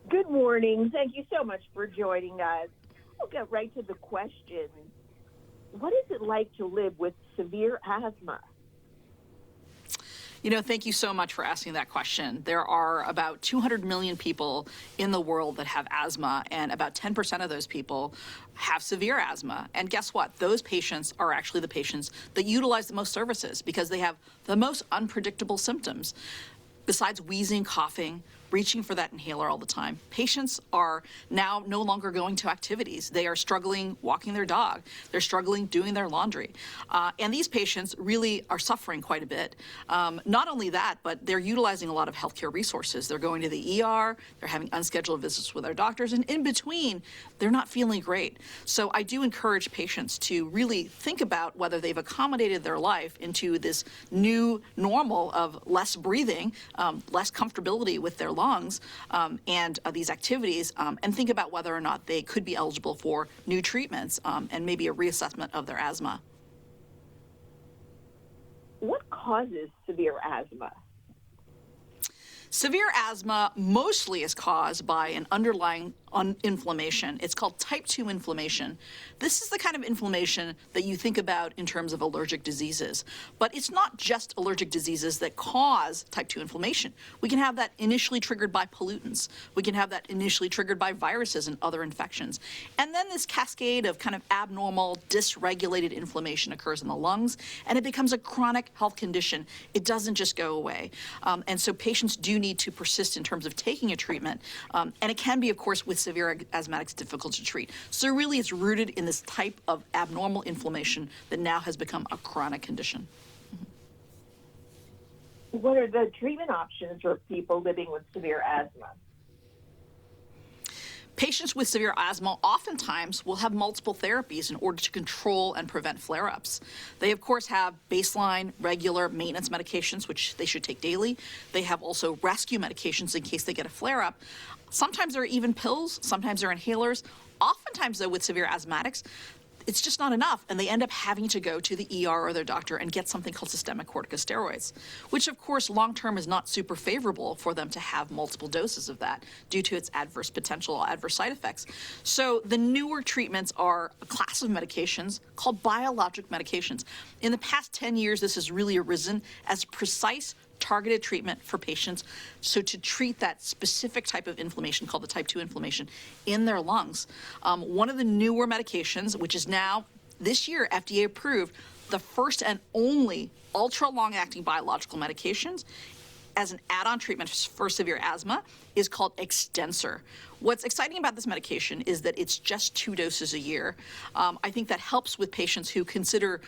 Good morning. Thank you so much for joining us. We'll get right to the question. What is it like to live with severe asthma? Thank you so much for asking that question. There are about 200 million people in the world that have asthma, and about 10% of those people have severe asthma. And guess what? Those patients are actually the patients that utilize the most services because they have the most unpredictable symptoms. Besides wheezing, coughing, reaching for that inhaler all the time, patients are now no longer going to activities. They are struggling walking their dog. They're struggling doing their laundry. And these patients really are suffering quite a bit. Not only that, but they're utilizing a lot of healthcare resources. They're going to the ER, they're having unscheduled visits with their doctors, and in between, they're not feeling great. So I do encourage patients to really think about whether they've accommodated their life into this new normal of less breathing, less comfortability with their lungs and these activities, and think about whether or not they could be eligible for new treatments and maybe a reassessment of their asthma. What causes severe asthma? Severe asthma mostly is caused by an underlying inflammation. It's called type 2 inflammation. This is the kind of inflammation that you think about in terms of allergic diseases. But it's not just allergic diseases that cause type 2 inflammation. We can have that initially triggered by pollutants. We can have that initially triggered by viruses and other infections. And then this cascade of kind of abnormal, dysregulated inflammation occurs in the lungs, and it becomes a chronic health condition. It doesn't just go away. And so patients do need to persist in terms of taking a treatment. And it can be, of course, with severe asthmatics, difficult to treat. So really it's rooted in this type of abnormal inflammation that now has become a chronic condition. What are the treatment options for people living with severe asthma? Patients with severe asthma oftentimes will have multiple therapies in order to control and prevent flare-ups. They, of course, have baseline, regular maintenance medications, which they should take daily. They have also rescue medications in case they get a flare-up. Sometimes there are even pills, sometimes there are inhalers. Oftentimes, though, with severe asthmatics, it's just not enough, and they end up having to go to the ER or their doctor and get something called systemic corticosteroids, which, of course, long-term is not super favorable for them to have multiple doses of that due to its potential adverse side effects. So the newer treatments are a class of medications called biologic medications. In the past 10 years, this has really arisen as precise targeted treatment for patients, so to treat that specific type of inflammation called the type 2 inflammation in their lungs. One of the newer medications, which is now this year FDA approved, the first and only ultra long-acting biological medications as an add-on treatment for severe asthma, is called Extensor. What's exciting about this medication is that it's just 2 doses a year. I think that helps with patients who consider,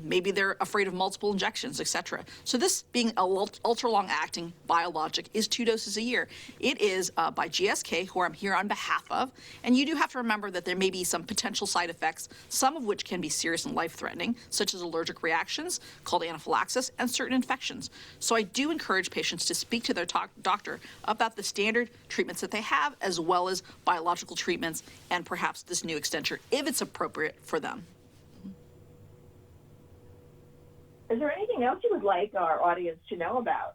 maybe they're afraid of multiple injections, et cetera. So this being a ultra-long-acting biologic is 2 doses a year. It is by GSK, who I'm here on behalf of, and you do have to remember that there may be some potential side effects, some of which can be serious and life-threatening, such as allergic reactions, called anaphylaxis, and certain infections. So I do encourage patients to speak to their doctor about the standard treatments that they have, as well as biological treatments and perhaps this new Extensor, if it's appropriate for them. Is there anything else you would like our audience to know about?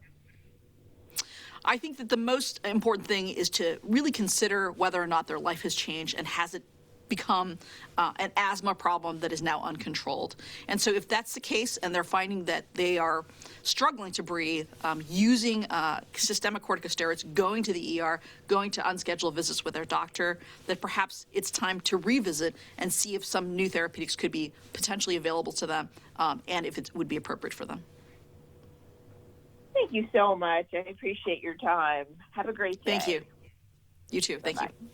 I think that the most important thing is to really consider whether or not their life has changed and has it become an asthma problem that is now uncontrolled. And so if that's the case and they're finding that they are struggling to breathe, using systemic corticosteroids, going to the ER, going to unscheduled visits with their doctor, that perhaps it's time to revisit and see if some new therapeutics could be potentially available to them and if it would be appropriate for them. Thank you so much. I appreciate your time. Have a great day. Thank you. You too. Bye-bye. Thank you.